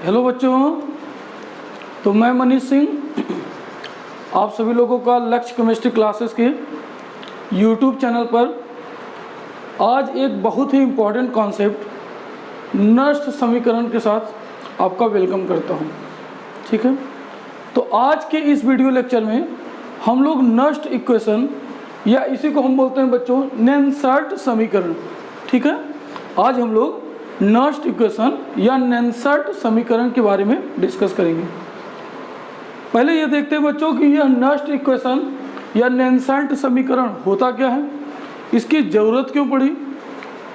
Hello बच्चों, तो मैं मनीष सिंह आप सभी लोगों का लक्ष्य केमिस्ट्री क्लासेस के यूट्यूब चैनल पर आज एक बहुत ही इम्पोर्टेंट कॉन्सेप्ट नष्ट समीकरण के साथ आपका वेलकम करता हूं। ठीक है, तो आज के इस वीडियो लेक्चर में हम लोग नष्ट इक्वेशन या इसी को हम बोलते हैं बच्चों नेनसर्ट समीकरण। ठीक है, आज हम लोग नष्ट इक्वेशन या नेनसर्ट समीकरण के बारे में डिस्कस करेंगे। पहले ये देखते हैं बच्चों कि यह नष्ट इक्वेशन या नेनसर्ट समीकरण होता क्या है, इसकी ज़रूरत क्यों पड़ी।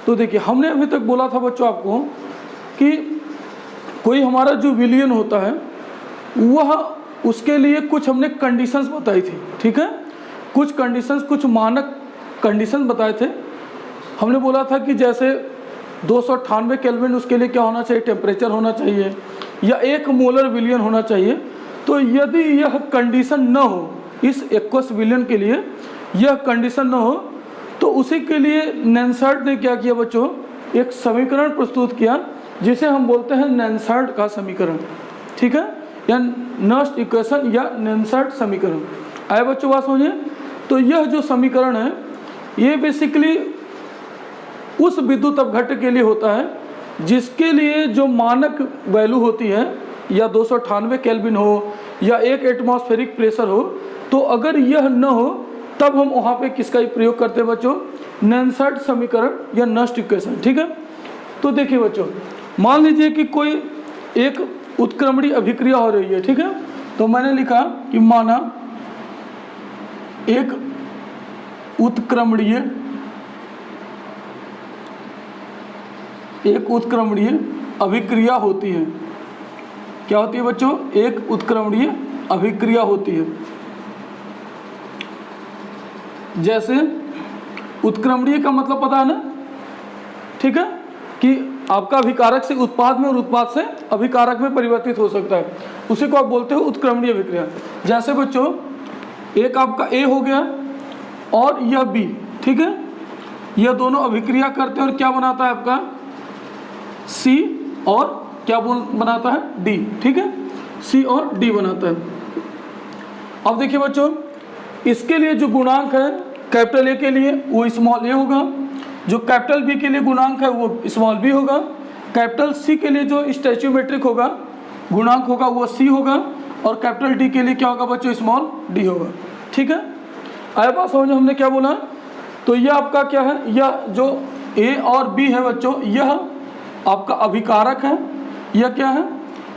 तो देखिए, हमने अभी तक बोला था बच्चों आपको कि कोई हमारा जो विलियन होता है वह उसके लिए कुछ हमने कंडीशंस बताई थी। ठीक है, कुछ कंडीशंस, कुछ मानक कंडीशंस बताए थे। हमने बोला था कि जैसे 298 केल्विन उसके लिए क्या होना चाहिए, टेम्परेचर होना चाहिए या 1 मोलर विलियन होना चाहिए। तो यदि यह कंडीशन न हो, इस एक्वस विलियन के लिए यह कंडीशन न हो, तो उसी के लिए नेनसर्ट ने क्या किया बच्चों, एक समीकरण प्रस्तुत किया जिसे हम बोलते हैं नेनसर्ट का समीकरण। ठीक है, या नष्ट इक्वेशन या नेनसर्ट समीकरण। आए बच्चों बात समझिए। तो यह जो समीकरण है ये बेसिकली उस विद्युत अपघट्य के लिए होता है जिसके लिए जो मानक वैल्यू होती है या 298 केल्विन हो या 1 एटमॉस्फेरिक प्रेशर हो, तो अगर यह न हो तब हम वहाँ पे किसका ही प्रयोग करते हैं बच्चों, नेनसर्ट समीकरण या नष्ट इक्वेशन। ठीक है, तो देखिए बच्चों, मान लीजिए कि कोई एक उत्क्रमणीय अभिक्रिया हो रही है। ठीक है, तो मैंने लिखा कि माना एक उत्क्रमणीय अभिक्रिया होती है। क्या होती है बच्चों, एक उत्क्रमणीय अभिक्रिया होती है। जैसे उत्क्रमणीय का मतलब पता है ना, ठीक है, कि आपका अभिकारक से उत्पाद में और उत्पाद से अभिकारक में परिवर्तित हो सकता है, उसी को आप बोलते हो उत्क्रमणीय अभिक्रिया। जैसे बच्चों एक आपका ए हो गया और यह बी, ठीक है, यह दोनों अभिक्रिया करते हैं और क्या बनाता है आपका सी और क्या बनाता है डी। ठीक है, सी और डी बनाता है। अब देखिए बच्चों, इसके लिए जो गुणांक है कैपिटल ए के लिए वो स्मॉल ए होगा, जो कैपिटल बी के लिए गुणांक है वो स्मॉल बी होगा, कैपिटल सी के लिए जो स्टैच्यूमेट्रिक होगा गुणांक होगा वो सी होगा, और कैपिटल डी के लिए क्या होगा बच्चों, स्मॉल डी होगा। ठीक है, आया बात समझ, हमने क्या बोला। तो यह आपका क्या है, यह जो ए और बी है बच्चों, यह आपका अभिकारक है। यह क्या है,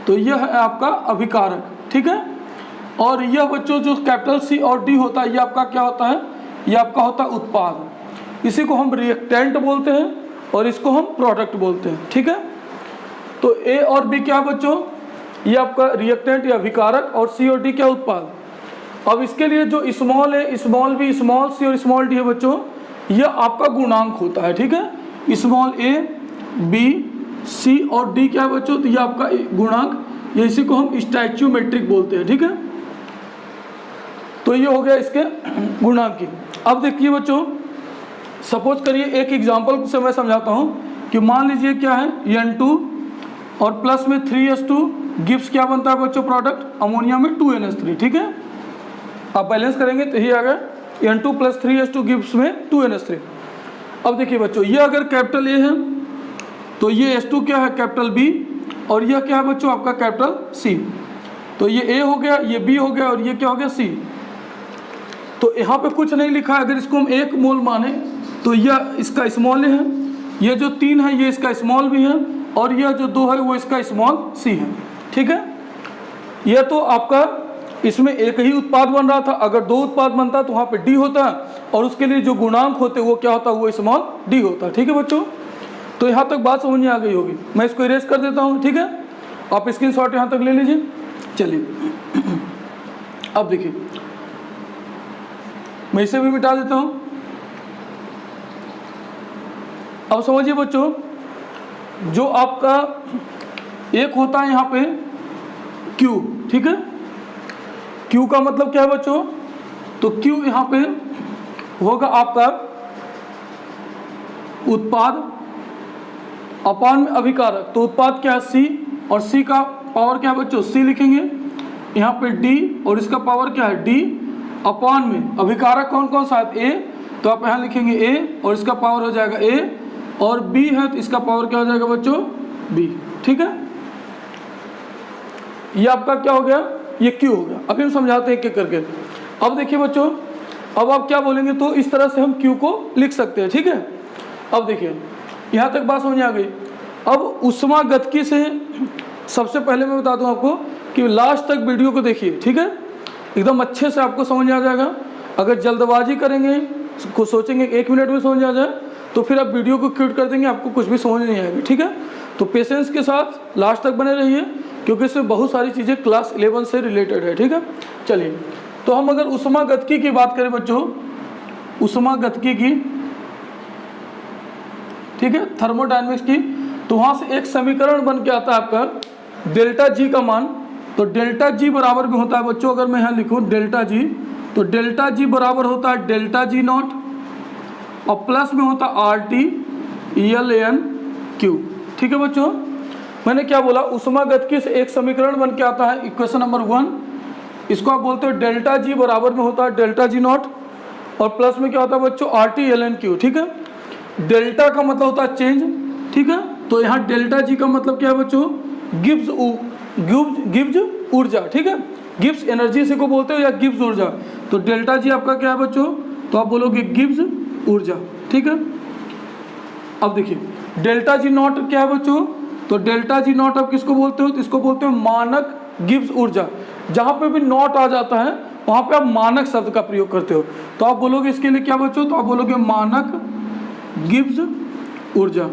तो यह है आपका अभिकारक। ठीक है, और यह बच्चों जो कैपिटल सी और डी होता है, यह आपका क्या होता है, यह आपका होता है उत्पाद। इसी को हम रिएक्टेंट बोलते हैं और इसको हम प्रोडक्ट बोलते हैं। ठीक है, तो ए और बी क्या बच्चों, ये आपका रिएक्टेंट या अभिकारक, और सी और डी क्या उत्पाद। अब इसके लिए जो स्मॉल ए, स्मॉल बी, स्मॉल सी और स्मॉल डी है बच्चों, यह आपका गुणांक होता है। ठीक है, स्मॉल ए, बी, सी और डी क्या है बच्चों, तो यह आपका गुणांक, ये इसी को हम स्टैच्यूमेट्रिक बोलते हैं। ठीक है, तो ये हो गया इसके गुणांक की। अब देखिए बच्चों, सपोज करिए एक एग्जांपल से मैं समझाता हूँ कि मान लीजिए क्या है N2 और प्लस में 3H2 गिव्स क्या बनता है बच्चों, प्रोडक्ट अमोनिया में 2NH3। ठीक है, आप बैलेंस करेंगे तो ये आ गया N2 + 3H2 गिव्स में 2NH3। अब देखिए बच्चों, ये अगर कैपिटल ए है तो ये H2 क्या है, कैपिटल बी, और यह क्या है बच्चों आपका कैपिटल सी। तो ये ए हो गया, ये बी हो गया, और ये क्या हो गया सी। तो यहाँ पे कुछ नहीं लिखा है, अगर इसको हम 1 मोल माने तो यह इसका स्मॉल है, ये जो 3 है ये इसका स्मॉल भी है, और यह जो 2 है वो इसका स्मॉल सी है। ठीक है, यह तो आपका इसमें एक ही उत्पाद बन रहा था, अगर 2 उत्पाद बनता तो वहाँ पे डी होता, और उसके लिए जो गुणांक होते वो क्या होता, वो स्मॉल डी होता। ठीक है बच्चों, तो यहाँ तक बात समझ में आ गई होगी। मैं इसको इरेज कर देता हूँ। ठीक है, आप स्क्रीनशॉट यहाँ तक ले लीजिए। चलिए अब देखिए, मैं इसे भी मिटा देता हूँ। अब समझिए बच्चों, जो आपका एक होता है यहाँ पे Q। ठीक है, Q का मतलब क्या है बच्चों, तो Q यहाँ पे होगा आपका उत्पाद अपॉन में अभिकारक। तो उत्पाद क्या है C, और C का पावर क्या है बच्चों, सी लिखेंगे, यहाँ पे डी, और इसका पावर क्या है, डी अपॉन में अभिकारक कौन कौन सा है, ए, तो आप यहाँ लिखेंगे ए, और इसका पावर हो जाएगा ए, और बी है तो इसका पावर क्या हो जाएगा बच्चों, बी। ठीक है, ये आपका क्या हो गया, ये क्यू हो गया। अभी हम समझाते हैं एक एक करके। अब देखिए बच्चों, अब आप क्या बोलेंगे, तो इस तरह से हम क्यू को लिख सकते हैं। ठीक है, अब देखिए यहाँ तक बात समझ आ गई। अब ऊष्मागतिकी से सबसे पहले मैं बता दूं आपको कि लास्ट तक वीडियो को देखिए। ठीक है, एकदम अच्छे से आपको समझ आ जाएगा। अगर जल्दबाजी करेंगे, कुछ सोचेंगे 1 मिनट में समझ आ जाए, तो फिर आप वीडियो को क्विट कर देंगे, आपको कुछ भी समझ नहीं आएगा। ठीक है, तो पेशेंस के साथ लास्ट तक बने रहिए, क्योंकि इसमें बहुत सारी चीज़ें क्लास 11 से रिलेटेड है। ठीक है, चलिए, तो हम अगर ऊष्मागतिकी की बात करें बच्चों, ऊष्मागतिकी की, ठीक है, थर्मोडायनेमिक्स की, तो वहाँ से एक समीकरण बन के आता है आपका डेल्टा जी का मान। तो डेल्टा जी बराबर में होता है बच्चों, अगर मैं यहाँ लिखूँ डेल्टा जी, तो डेल्टा जी बराबर होता है डेल्टा जी नॉट, और प्लस में होता है R T L N Q. ठीक है बच्चों, मैंने क्या बोला, ऊष्मागतिकी से एक समीकरण बन के आता है, इक्वेशन नंबर 1, इसको आप बोलते हो डेल्टा जी बराबर में होता है डेल्टा जी नॉट, और प्लस में क्या होता है बच्चों, R T L N Q. ठीक है, डेल्टा का मतलब होता है चेंज। ठीक है, तो यहाँ डेल्टा जी का मतलब क्या है बच्चों, गिब्स ऊर्जा। ठीक है, गिब्स एनर्जी से को बोलते हो, या गिब्स ऊर्जा। तो डेल्टा जी आपका क्या है बच्चों, तो आप बोलोगे गिब्स ऊर्जा। ठीक है, अब देखिए डेल्टा जी नॉट क्या है बच्चों, तो डेल्टा जी नॉट आप किसको बोलते हो, तो इसको बोलते हो मानक गिब्स ऊर्जा। जहाँ पे भी नॉट आ जाता है वहाँ पे आप मानक शब्द का प्रयोग करते हो, तो आप बोलोगे इसके लिए क्या बच्चों, तो आप बोलोगे मानक गिब्स ऊर्जा,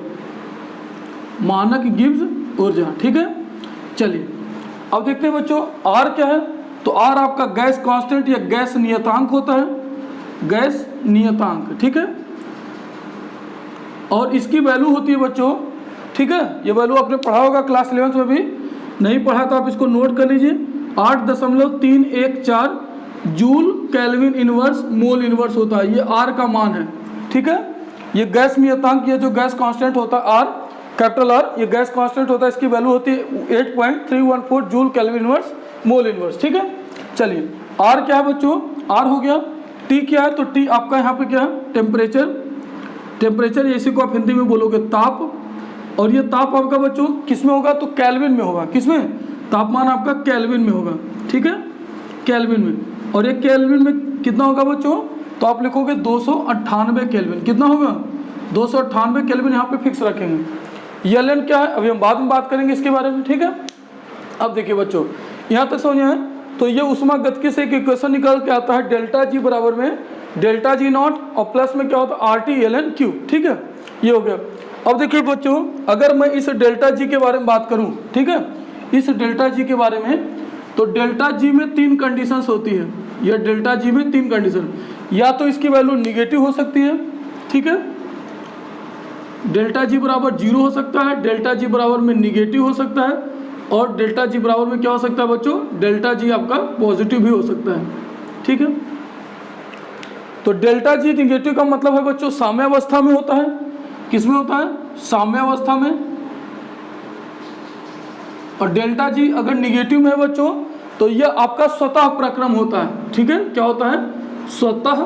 मानक गिब्स ऊर्जा। ठीक है, चलिए अब देखते हैं बच्चों आर क्या है। तो आर आपका गैस कांस्टेंट या गैस नियतांक होता है, गैस नियतांक। ठीक है, और इसकी वैल्यू होती है बच्चों, ठीक है, ये वैल्यू आपने पढ़ा होगा क्लास 11 में भी, नहीं पढ़ा तो आप इसको नोट कर लीजिए, 8.314 joule kelvin inverse mole inverse होता है, ये आर का मान है। ठीक है, ये गैस नियतांक, ये जो गैस कांस्टेंट होता है आर, कैपिटल आर, ये गैस कांस्टेंट होता है, इसकी वैल्यू होती है 8.314 joule kelvin inverse mole inverse. ठीक है, चलिए आर क्या है बच्चों, आर हो गया। टी क्या है, तो टी आपका यहाँ पे क्या है, टेम्परेचर, टेम्परेचर इसी को आप हिंदी में बोलोगे ताप, और ये ताप आपका बच्चों किस में होगा, तो केल्विन में होगा। किस में, तापमान आपका केल्विन में होगा। ठीक है, केल्विन में, और ये केल्विन में कितना होगा बच्चों, तो आप लिखोगे 298 केल्विन। कितना होगा, 298 केल्विन यहाँ पे फिक्स रखेंगे। एल एन क्या है, अभी हम बाद में बात करेंगे इसके बारे में। ठीक है, अब देखिए बच्चों यहाँ तक समझे हैं, तो ये ऊष्मागतिकी से एक इक्वेशन निकल के आता है डेल्टा जी बराबर में डेल्टा जी नॉट, और प्लस में क्या होता है R T L N Q. ठीक है, ये हो गया। अब देखिए बच्चों, अगर मैं इस डेल्टा जी के बारे में बात करूं, ठीक है, इस डेल्टा जी के बारे में, तो डेल्टा जी में 3 कंडीशंस होती है। यह डेल्टा जी में 3 कंडीशन, या तो इसकी वैल्यू निगेटिव हो सकती है, ठीक है, डेल्टा जी बराबर 0 हो सकता है, डेल्टा जी बराबर में निगेटिव हो सकता है, और डेल्टा जी बराबर में क्या हो सकता है बच्चों, डेल्टा जी आपका पॉजिटिव भी हो सकता है। ठीक है, तो डेल्टा जी निगेटिव का मतलब है बच्चों साम्यावस्था में होता है। किस में होता है, साम्यावस्था में। और डेल्टा जी अगर निगेटिव में है बच्चों, तो यह आपका स्वतः प्रक्रम होता है। ठीक है, क्या होता है, स्वतः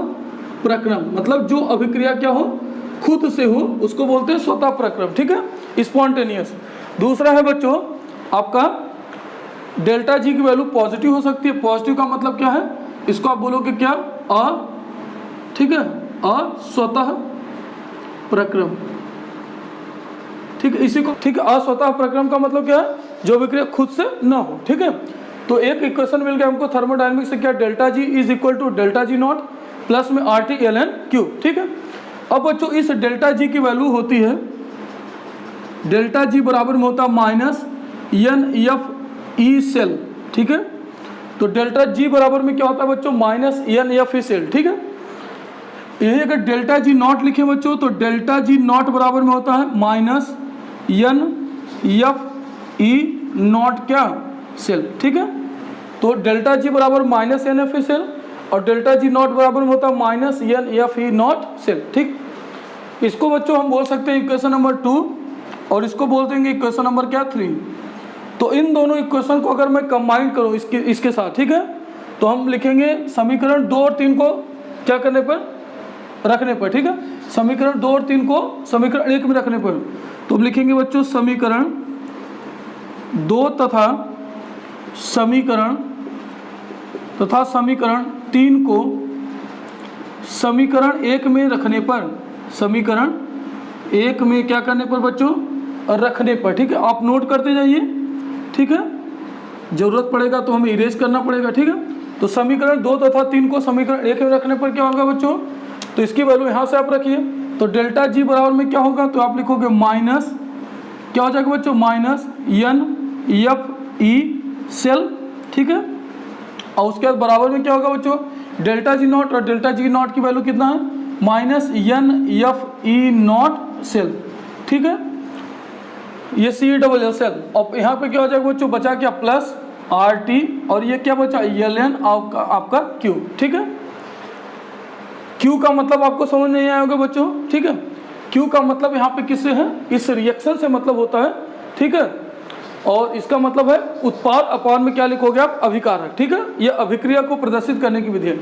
प्रक्रम, मतलब जो अभिक्रिया क्या हो, खुद से हो, उसको बोलते हैं स्वतः प्रक्रम। ठीक है, स्पॉन्टेनियस। दूसरा है बच्चों आपका डेल्टा जी की वैल्यू पॉजिटिव हो सकती है। पॉजिटिव का मतलब क्या है, इसको आप बोलोगे क्या, ठीक है, अस्वतः प्रक्रम। ठीक है, इसी को, ठीक है, अस्वतः प्रक्रम का मतलब क्या है, जो विक्रिया खुद से ना हो। ठीक है, तो एक इक्वेशन मिल गया हमको थर्मोडायनेमिक्स से, क्या, delta G is equal to delta G naught plus में R T L N Q. ठीक है, अब बच्चों इस डेल्टा जी की वैल्यू होती है, डेल्टा जी बराबर में होता है minus N F E cell. ठीक है, तो डेल्टा जी बराबर में क्या होता है बच्चों, minus N F E cell. ठीक है, यही अगर डेल्टा जी नॉट लिखे बच्चों, तो डेल्टा जी नॉट बराबर में होता है minus N F E naught क्या सेल। ठीक है, तो डेल्टा जी बराबर minus N F E cell, और डेल्टा जी नॉट बराबर में होता है minus N F E naught cell. ठीक, इसको बच्चों हम बोल सकते हैं इक्वेशन नंबर 2, और इसको बोल देंगे इक्वेशन नंबर क्या, 3। तो इन दोनों इक्वेशन को अगर मैं कंबाइन करूं इसके साथ, ठीक है, तो हम लिखेंगे समीकरण 2 और 3 को क्या करने पर, रखने पर, ठीक है, समीकरण 2 और 3 को समीकरण 1 में रखने पर, तो हम लिखेंगे बच्चों समीकरण 2 तथा समीकरण 3 को समीकरण 1 में रखने पर, समीकरण 1 में क्या करने पर बच्चों, रखने पर, ठीक है। आप नोट करते जाइए, ठीक है, जरूरत पड़ेगा तो हमें इरेज करना पड़ेगा, ठीक है। तो समीकरण 2 तथा 3 को समीकरण 1 में रखने पर क्या होगा बच्चों, तो इसकी वैल्यू यहाँ से आप रखिए, तो डेल्टा जी बराबर में क्या होगा, तो आप लिखोगे माइनस, क्या हो जाएगा बच्चों, minus N F E cell, ठीक है, और उसके बाद बराबर में क्या होगा बच्चों, डेल्टा जी नॉट, और डेल्टा जी नॉट की वैल्यू कितना है, minus N F E naught cell, ठीक है, ये सी डबल एल सेल। अब यहाँ पे क्या हो जाएगा बच्चों, बचा क्या, प्लस आर टी, और ये क्या बचा, एल एन आपका क्यू, ठीक है। क्यू का मतलब आपको समझ नहीं आया होगा बच्चों, ठीक है, क्यू का मतलब यहाँ पे किससे है, इस रिएक्शन से मतलब होता है, ठीक है, और इसका मतलब है उत्पाद अपॉन में क्या लिखोगे आप, अभिकारक, ठीक है, ये अभिक्रिया को प्रदर्शित करने की विधि है।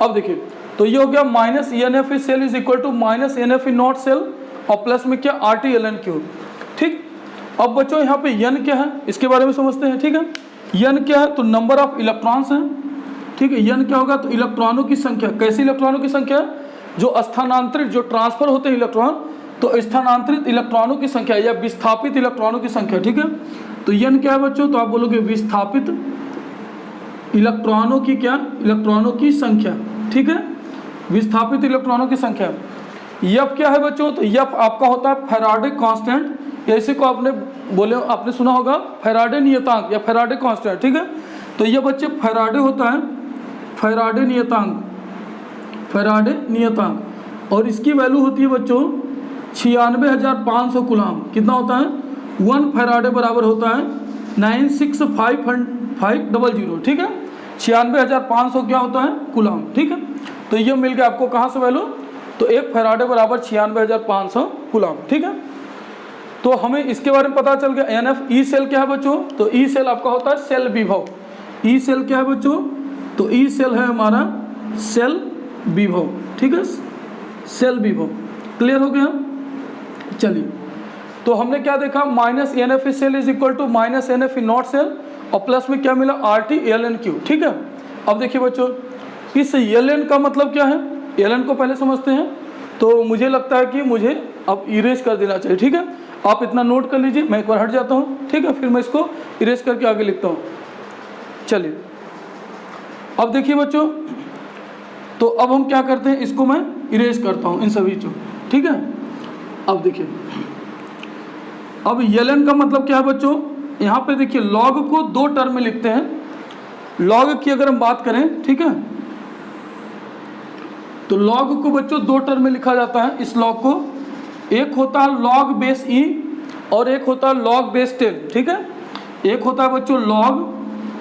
अब देखिए, तो ये हो गया minus N F E cell is equal to minus N F E naught cell, और प्लस में क्या, R T L N Q, ठीक। अब बच्चों यहाँ पे यन क्या है, इसके बारे में समझते हैं, ठीक है। यन क्या है, तो नंबर ऑफ इलेक्ट्रॉन्स हैं, ठीक है। यन क्या होगा, तो इलेक्ट्रॉनों की संख्या, कैसी इलेक्ट्रॉनों की संख्या, जो स्थानांतरित, जो ट्रांसफर होते हैं इलेक्ट्रॉन, तो स्थानांतरित इलेक्ट्रॉनों की संख्या या विस्थापित इलेक्ट्रॉनों की संख्या, ठीक है। तो यन क्या है बच्चों, तो आप बोलोगे विस्थापित इलेक्ट्रॉनों की क्या, इलेक्ट्रॉनों की संख्या, ठीक है, विस्थापित इलेक्ट्रॉनों की संख्या। यफ क्या है बच्चों, तो यफ आपका होता है फैराडे कांस्टेंट, या इसी को आपने सुना होगा फैराडे नियतांक या फैराडे कांस्टेंट, ठीक है। तो ये बच्चे फैराडे होता है, फैराडे नियतांक, फैराडे नियतांक, और इसकी वैल्यू होती है बच्चों 96,500 कूलाम। कितना होता है, 1 फैराडे बराबर होता है 96500, ठीक है, 96,500 क्या होता है, कूलाम, ठीक है। तो ये मिल गया आपको कहाँ से वैल्यू, तो 1 फैराडे बराबर 96,500 कूलाम, ठीक है। तो हमें इसके बारे में पता चल गया। एन एफ ई सेल क्या है बच्चों, तो ई सेल आपका होता है सेल विभव। ई सेल क्या है बच्चों, तो ई सेल है हमारा सेल विभव, ठीक है, सेल विभव। क्लियर हो गया, चलिए। तो हमने क्या देखा, minus N F E cell is equal to minus N F E naught cell, और प्लस में क्या मिला, R T L N Q, ठीक है। अब देखिए बच्चों, इस एल एन का मतलब क्या है, एल एन को पहले समझते हैं। तो मुझे लगता है कि मुझे अब इरेज कर देना चाहिए, ठीक है। आप इतना नोट कर लीजिए, मैं एक बार हट जाता हूँ, ठीक है, फिर मैं इसको इरेज करके आगे लिखता हूँ। चलिए, अब देखिए बच्चों, तो अब हम क्या करते हैं, इसको मैं इरेज करता हूँ इन सभी को, ठीक है। अब देखिए, अब एल का मतलब क्या है बच्चों, यहाँ पे देखिए लॉग को 2 टर्म में लिखते हैं। लॉग की अगर हम बात करें, ठीक है, तो लॉग को बच्चों 2 टर्म में लिखा जाता है। इस लॉग को एक होता है लॉग बेस ई और एक होता है लॉग बेस 10, ठीक है। एक होता है बच्चों लॉग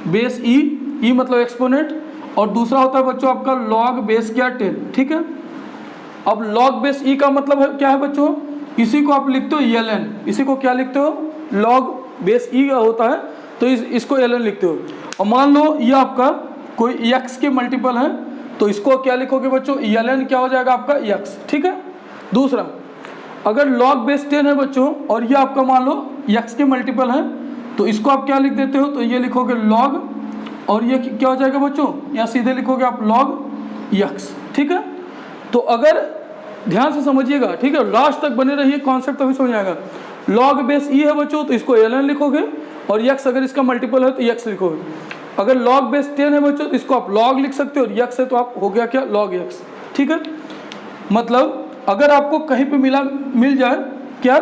बेस ई मतलब एक्सपोनेंट, और दूसरा होता है बच्चों आपका लॉग बेस क्या 10, ठीक है। अब लॉग बेस ई का मतलब है क्या है बच्चों, इसी को आप लिखते हो एल एन, इसी को क्या लिखते हो, लॉग बेस ई होता है, तो इसको एल एन लिखते हो। और मान लो ये आपका कोई एक्स के मल्टीपल है, तो इसको क्या लिखोगे बच्चों, एल एन क्या हो जाएगा आपका एक्स, ठीक है। दूसरा, अगर log बेस 10 है बच्चों, और ये आपका मान लो x के मल्टीपल है, तो इसको आप क्या लिख देते हो, तो ये लिखोगे log, और ये क्या हो जाएगा बच्चों, यहाँ सीधे लिखोगे आप log x, ठीक है। तो अगर ध्यान से समझिएगा, ठीक है, लास्ट तक बने रहिए, कॉन्सेप्ट तभी समझ आएगा। log बेस e है बच्चों, तो इसको ln लिखोगे, और x अगर इसका मल्टीपल है तो x लिखोगे। अगर log बेस 10 है बच्चों, तो इसको आप log लिख सकते हो, और x है तो आप हो गया क्या, log x, ठीक है। मतलब अगर आपको कहीं पे मिल जाए क्या,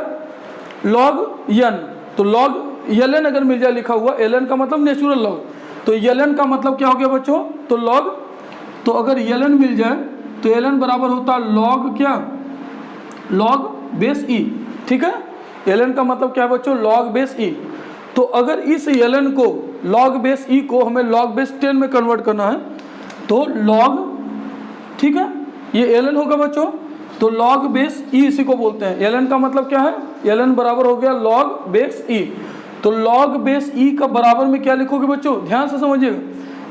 log n, तो log ln अगर मिल जाए लिखा हुआ, ln का मतलब नेचुरल log, तो ln का मतलब क्या हो गया बच्चों, तो log, तो अगर ln मिल जाए तो ln बराबर होता है log क्या, log बेस e, ठीक है। ln का मतलब क्या है बच्चों, log बेस e। तो अगर इस ln को, log बेस e को हमें log बेस 10 में कन्वर्ट करना है, तो log, ठीक है, ये ln होगा बच्चों, तो log बेस e इसी को बोलते हैं। ln का मतलब क्या है, ln बराबर हो गया log बेस e। तो log बेस ई का बराबर में क्या लिखोगे बच्चों, ध्यान से समझिएगा।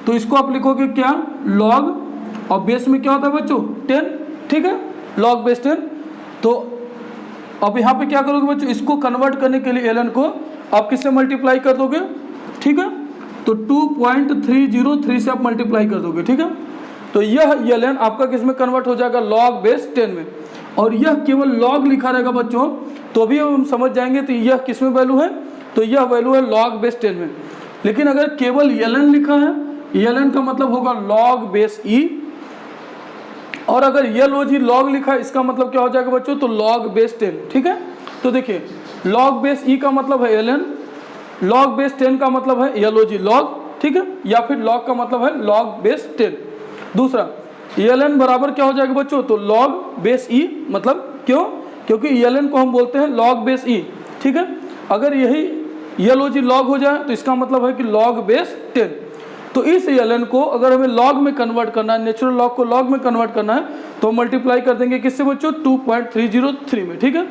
तो इसको आप लिखोगे क्या, log, और बेस में क्या होता है बच्चों 10, ठीक है, log बेस 10। तो अब यहाँ पे क्या करोगे बच्चों, इसको कन्वर्ट करने के लिए ln को आप किससे मल्टीप्लाई कर दोगे, ठीक है, तो 2.303 से आप मल्टीप्लाई कर दोगे, ठीक है। तो यह ln आपका किस में कन्वर्ट हो जाएगा, log बेस 10 में, और यह केवल log लिखा रहेगा बच्चों, तो अभी हम समझ जाएंगे तो यह किस में वैल्यू है, तो यह वैल्यू है log बेस 10 में। लेकिन अगर केवल ln लिखा है, ln का मतलब होगा log बेस e, और अगर ये लो जी log लिखा है, इसका मतलब क्या हो जाएगा बच्चों, तो log बेस 10, ठीक है। तो देखिए log बेस e का मतलब है ln, log बेस 10 का मतलब है ये लो जी log, ठीक है, या फिर log का मतलब है log बेस 10। दूसरा ln बराबर क्या हो जाएगा बच्चों, तो log बेस e, मतलब क्यों, क्योंकि ln को हम बोलते हैं log बेस e, ठीक है। अगर यही ये लो जी log हो जाए तो इसका मतलब है कि log बेस 10। तो इस ln को अगर हमें log में कन्वर्ट करना है, नेचुरल log को log में कन्वर्ट करना है, तो मल्टीप्लाई कर देंगे किससे बच्चों, 2.303 में, ठीक है।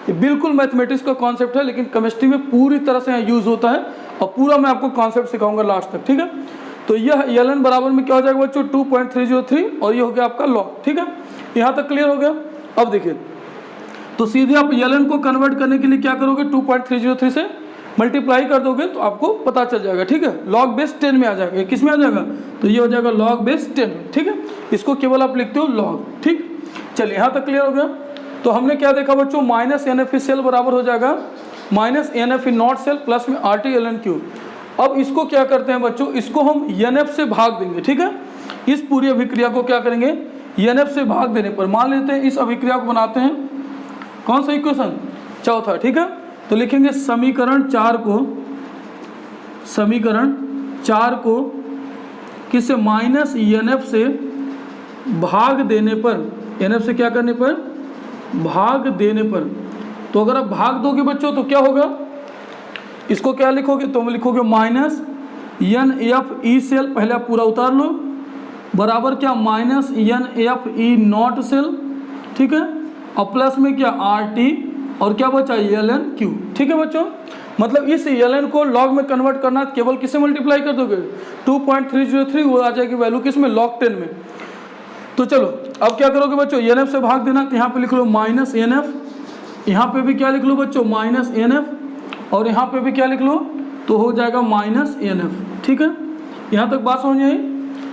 ये बिल्कुल मैथमेटिक्स का कॉन्सेप्ट है, लेकिन केमिस्ट्री में पूरी तरह से यहाँ यूज होता है, और पूरा मैं आपको कॉन्सेप्ट सिखाऊंगा लास्ट तक, ठीक है। तो यह ln बराबर में क्या हो जाएगा बच्चों, 2.303, और ये हो गया आपका log, ठीक है। यहाँ तक क्लियर हो गया। अब देखिए, तो सीधे आप ln को कन्वर्ट करने के लिए क्या करोगे, 2.303 से मल्टीप्लाई कर दोगे तो आपको पता चल जाएगा, ठीक है, log बेस 10 में आ जाएगा। किस में आ जाएगा, तो ये हो जाएगा log बेस 10 में, ठीक है। इसको केवल आप लिखते हो log, ठीक। चलिए यहाँ तक क्लियर हो गया। तो हमने क्या देखा बच्चों, माइनस NF सेल बराबर हो जाएगा minus NF naught cell plus में RT ln क्यूब। अब इसको क्या करते हैं बच्चों, इसको हम NF से भाग देंगे, ठीक है। इस पूरी अभिक्रिया को क्या करेंगे, NF से भाग देने पर मान लेते हैं इस अभिक्रिया को बनाते हैं, कौन सा इक्वेशन, चौथा, ठीक है। तो लिखेंगे समीकरण 4 को किससे, माइनस NF से भाग देने पर, NF से क्या करने पर, भाग देने पर। तो अगर आप भाग दोगे बच्चों तो क्या होगा, इसको क्या लिखोगे, तो लिखोगे माइनस NF सेल, पहले आप पूरा उतार लो, बराबर क्या, माइनस NF नॉट सेल, ठीक है, और प्लस में क्या RT, और क्या बचा ln क्यू, ठीक है बच्चों। मतलब इस ln को log में कन्वर्ट करना, केवल किससे मल्टीप्लाई कर दोगे, 2.303, वो आ जाएगी वैल्यू किस में, log 10 में। तो चलो अब क्या करोगे बच्चों, NF से भाग देना, तो यहाँ पे लिख लो माइनस NF, यहाँ पे भी क्या लिख लो बच्चों, माइनस NF, और यहाँ पे भी क्या लिख लो, तो हो जाएगा माइनस NF, ठीक है। यहाँ तक बात समझ आई,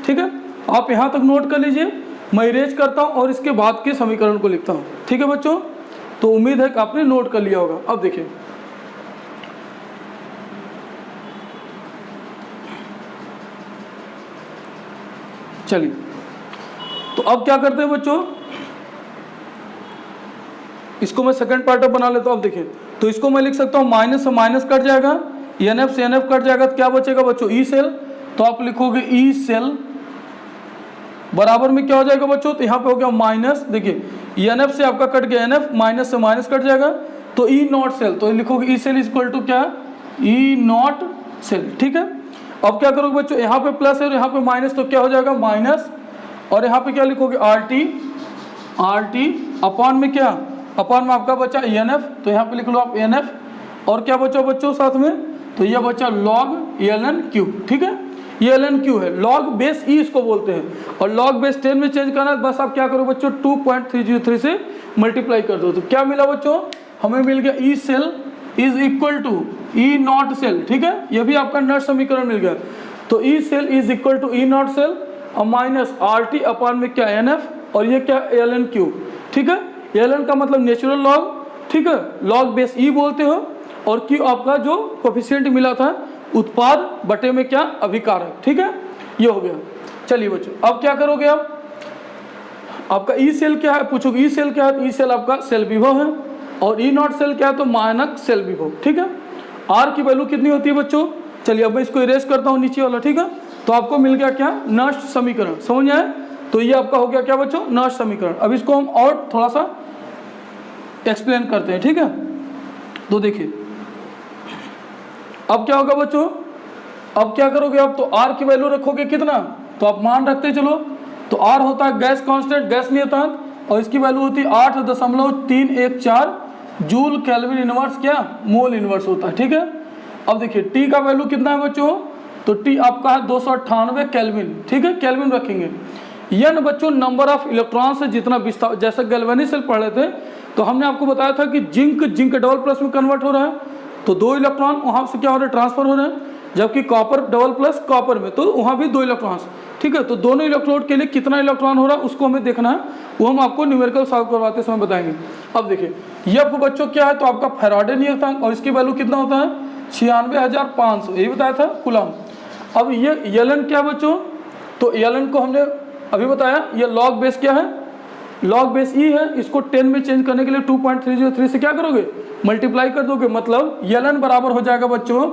ठीक है। आप यहाँ तक नोट कर लीजिए, मैं इरेज करता हूँ और इसके बाद के समीकरण को लिखता हूँ, ठीक है बच्चों। तो उम्मीद है कि आपने नोट कर लिया होगा। अब देखिए, चलिए, तो अब क्या करते हैं बच्चों, इसको मैं सेकंड पार्ट बना लेता हूं। अब देखिए, तो इसको मैं लिख सकता हूं माइनस से माइनस कट जाएगा, NF से NF कट जाएगा, तो क्या बचेगा बच्चों, E सेल। तो आप लिखोगे E सेल बराबर में क्या हो जाएगा बच्चों, तो यहाँ पे हो गया माइनस, देखिए NF से आपका कट गया NF, माइनस से माइनस कट जाएगा, तो E नॉट सेल, तो लिखोगे E cell is equal to क्या, E नॉट सेल, ठीक है। अब क्या करोगे बच्चों, यहाँ पे प्लस है और यहाँ पे माइनस, तो क्या हो जाएगा माइनस, और यहाँ पे क्या लिखोगे RT अपॉन में क्या, अपॉन में आपका बचा NF, तो यहाँ पे लिख लो आप NF, और क्या बचा बच्चों साथ में, तो यह बचा log ln क्यूब, ठीक है। ये ln क्यूब है, log बेस e इसको बोलते हैं, और log बेस 10 में चेंज करना, बस आप क्या करो बच्चों, 2.303 से मल्टीप्लाई कर दो। तो क्या मिला बच्चों, हमें मिल गया E cell is equal to E naught cell, ठीक है। ये भी आपका नट समीकरण मिल गया। तो E cell is equal to E naught cell और माइनस RT अपॉन में क्या NF, और ये क्या ln क्यूब, ठीक है। ln का मतलब नेचुरल लॉग, ठीक है, log बेस e बोलते हो, और Q आपका जो कोफिशिएंट मिला था उत्पाद बटे में क्या, अभिकारक, ठीक है। ये हो गया। चलिए बच्चों, अब क्या करोगे, आप आपका E सेल क्या है, पूछोगे E सेल क्या है, तो E सेल आपका सेल विभव है, और E नॉट सेल क्या है, तो मानक सेल विभव, ठीक है। R की वैल्यू कितनी होती है बच्चों, चलिए अब मैं इसको इरेज करता हूँ नीचे वाला, ठीक है। तो आपको मिल गया क्या, नष्ट समीकरण, समझ आए। तो ये आपका हो गया क्या बच्चों, नष्ट समीकरण। अब इसको हम और थोड़ा सा एक्सप्लेन करते हैं, ठीक है। तो देखिए, अब क्या होगा बच्चों, अब क्या करोगे आप, तो R की वैल्यू रखोगे कितना, तो आप मान रखते चलो, तो R होता है गैस कांस्टेंट, गैस नियतांक, और इसकी वैल्यू होती है 8.314 जूल केल्विन इनवर्स क्या, मोल इनवर्स होता है, ठीक है। अब देखिए टी का वैल्यू कितना है बच्चों, तो टी आपका है 298 केल्विन, ठीक है, केल्विन रखेंगे। एन बच्चों नंबर ऑफ इलेक्ट्रॉन से जितना विस्तार, जैसे गैल्वेनिक सेल पढ़ रहे थे तो हमने आपको बताया था कि जिंक डबल प्लस में कन्वर्ट हो रहा है, तो 2 इलेक्ट्रॉन वहाँ से क्या हो रहा है, ट्रांसफर हो रहे हैं, जबकि कॉपर डबल प्लस कॉपर में तो वहाँ भी 2 इलेक्ट्रॉन्स, ठीक है। तो दोनों इलेक्ट्रोड के लिए कितना इलेक्ट्रॉन हो रहा है उसको हमें देखना है, वो हम आपको न्यूमेरिकल सॉल्व करवाते समय बताएंगे। अब देखिए यह बच्चों क्या है, तो आपका फैराडे नियतांक और इसकी वैल्यू कितना होता है 96,500, यही बताया था कूलम। अब ये एलन क्या है बच्चों, तो एलन को हमने अभी बताया, ये लॉग बेस क्या है, लॉग बेस ई है, इसको 10 में चेंज करने के लिए 2.303 से क्या करोगे, मल्टीप्लाई कर दोगे, मतलब एलन बराबर हो जाएगा बच्चों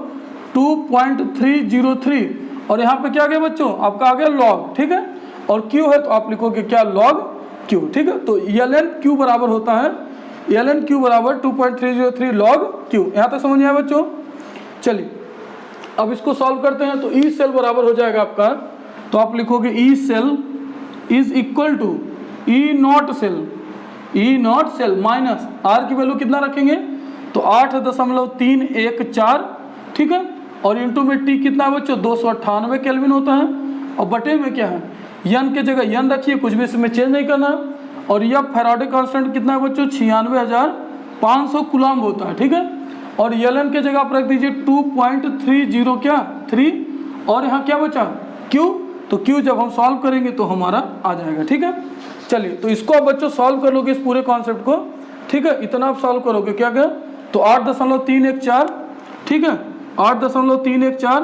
2.303, और यहाँ पे क्या आ गया बच्चों, आपका आ गया लॉग, ठीक है, और क्यू है तो आप लिखोगे क्या, लॉग क्यू, ठीक है। तो एलन क्यू बराबर होता है, एलन क्यू बराबर 2.303 लॉग क्यू, यहाँ तक समझ में आया बच्चों। चलिए अब इसको सॉल्व करते हैं, तो ई सेल बराबर हो जाएगा आपका, तो आप लिखोगे E cell is equal to E naught cell minus R की वैल्यू कितना रखेंगे, तो 8.314, ठीक है, और इंटू में टी कितना है बच्चों 298 केल्विन होता है, और बटे में क्या है, यन के जगह यन रखिए, कुछ भी इसमें चेंज नहीं करना है, और यह फैराडे कांस्टेंट कितना है बच्चों 96,500 कूलम्ब होता है, ठीक है, और एलन के जगह आप रख दीजिए 2.30 क्या 3, और यहाँ क्या बचा क्यू, तो क्यू जब हम सॉल्व करेंगे तो हमारा आ जाएगा, ठीक है। चलिए तो इसको आप बच्चों सॉल्व कर लोगे इस पूरे कॉन्सेप्ट को, ठीक है, इतना आप सॉल्व करोगे क्या क्या, तो 8.314, ठीक है, 8.314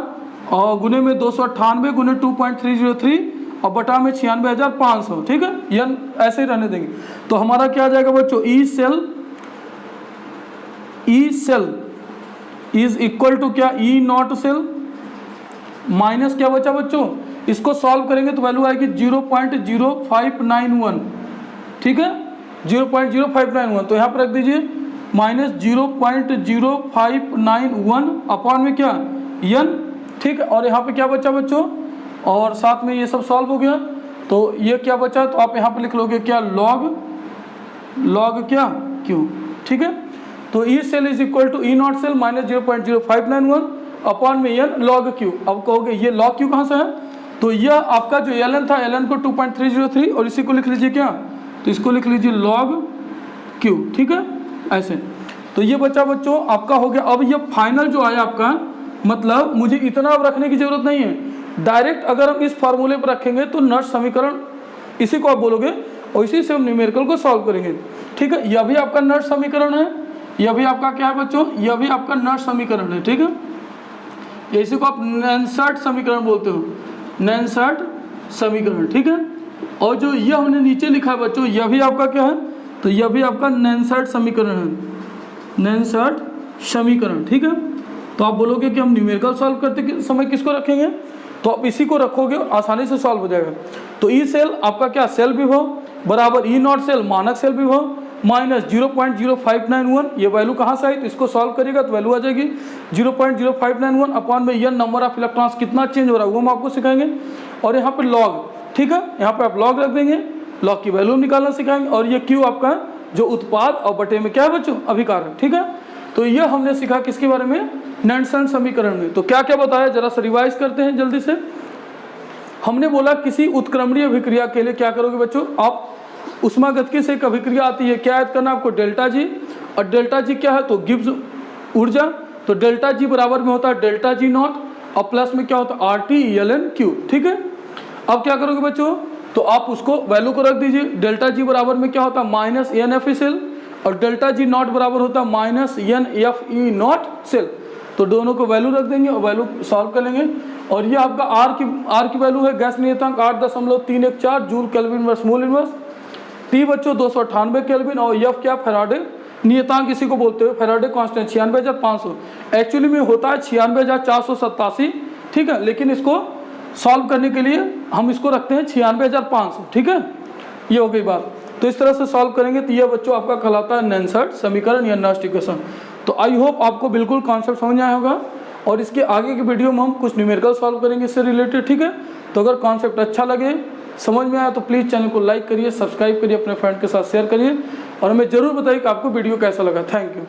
और गुने में 298 गुने 2.303 और बटा में 96,500, ठीक है, यन ऐसे ही रहने देंगे। तो हमारा क्या आ जाएगा बच्चों, E cell is equal to क्या, ई नॉट सेल माइनस क्या बचा बच्चों, इसको सॉल्व करेंगे तो वैल्यू आएगी 0.0591, ठीक है, 0.0591, तो यहाँ पर रख दीजिए माइनस 0.0591 अपॉन में क्या यन, ठीक है, और यहाँ पे क्या बचा बच्चों, और साथ में ये सब सॉल्व हो गया, तो ये क्या बचा, तो आप यहाँ पे लिख लोगे क्या लॉग क्या क्यू, ठीक है। तो E cell is equal to E naught cell minus 0.0591 upon में एन लॉग क्यू। अब कहोगे ये लॉग क्यू कहाँ से है, तो यह आपका जो एलन था, एलन को 2.303 और इसी को लिख लीजिए क्या, तो इसको लिख लीजिए लॉग क्यू, ठीक है, ऐसे। तो ये बच्चा बच्चों आपका हो गया। अब ये फाइनल जो आया आपका, मतलब मुझे इतना अब रखने की जरूरत नहीं है, डायरेक्ट अगर हम इस फार्मूले पर रखेंगे तो नर्स समीकरण इसी को आप बोलोगे और इसी से हम न्यूमेरिकल को सॉल्व करेंगे, ठीक है। यह भी आपका नर्स समीकरण है, यह भी आपका क्या है बच्चों, यह भी आपका नर्स समीकरण है, ठीक है, इसी को आप नैनसर्ट समीकरण बोलते हो, नैनसर्ट समीकरण, ठीक है। और जो यह हमने नीचे लिखा है बच्चों, यह भी आपका क्या है, तो यह भी आपका नैनसर्ट समीकरण है, नैनसर्ट समीकरण, ठीक है। तो आप बोलोगे कि हम न्यूमेरिकल सॉल्व करते समय किसको रखेंगे, तो आप इसी को रखोगे, आसानी से सॉल्व हो जाएगा। तो ई सेल आपका क्या सेल विभव बराबर ई नॉट सेल मानक सेल विभव माइनस 0.0591, ये वैल्यू कहाँ से आई, तो इसको सॉल्व करेगा तो वैल्यू आ जाएगी 0.0591 अपॉन में यह नंबर ऑफ इलेक्ट्रॉन्स कितना चेंज हो रहा है वो हम आपको सिखाएंगे, और यहाँ पे लॉग, ठीक है, यहाँ पे आप लॉग रख देंगे, लॉग की वैल्यू निकालना सिखाएंगे, और ये क्यू आपका जो उत्पाद और बटे में क्या है बच्चों अभिकारक, ठीक है। तो ये हमने सीखा किसके बारे में, नैनसन समीकरण में। तो क्या क्या बताया जरा सा रिवाइज करते हैं जल्दी से। हमने बोला किसी उत्क्रमणीय अभिक्रिया के लिए क्या करोगे बच्चों, आप उष्मागतिकी से एक अभिक्रिया आती है, क्या याद करना आपको, डेल्टा जी, और डेल्टा जी क्या है तो गिब्स ऊर्जा, तो डेल्टा जी बराबर में होता है डेल्टा जी नॉट और प्लस में क्या होता है RT ELN Q, ठीक है। अब क्या करोगे बच्चों, तो आप उसको वैल्यू को रख दीजिए, डेल्टा जी बराबर में क्या होता है माइनस NF सेल, और डेल्टा जी नॉट बराबर होता है माइनस NFE नॉट सेल, तो दोनों को वैल्यू रख देंगे और वैल्यू सॉल्व कर लेंगे। और ये आपका R की वैल्यू है गैस नियतांक 8.314 joule kelvin inverse mole inverse, T बच्चों 298 केल्विन, और एफ क्या फैराडे नियतांक इसी को बोलते हैं, फैराडे कांस्टेंट 96,500, एक्चुअली में होता है 96,487, ठीक है, लेकिन इसको सॉल्व करने के लिए हम इसको रखते हैं 96,500, ठीक है, ये हो गई बात। तो इस तरह से सॉल्व करेंगे तो ये बच्चों आपका कहलाता है नैनसर्ट समीकरण या नर्स्ट इक्वेशन। तो आई होप आपको बिल्कुल कॉन्सेप्ट समझ आया होगा, और इसके आगे की वीडियो में हम कुछ न्यूमेरिकल सॉल्व करेंगे इससे रिलेटेड, ठीक है। तो अगर कॉन्सेप्ट अच्छा लगे, समझ में आया तो प्लीज़ चैनल को लाइक करिए, सब्सक्राइब करिए, अपने फ्रेंड के साथ शेयर करिए, और हमें ज़रूर बताइए कि आपको वीडियो कैसा लगा। Thank you.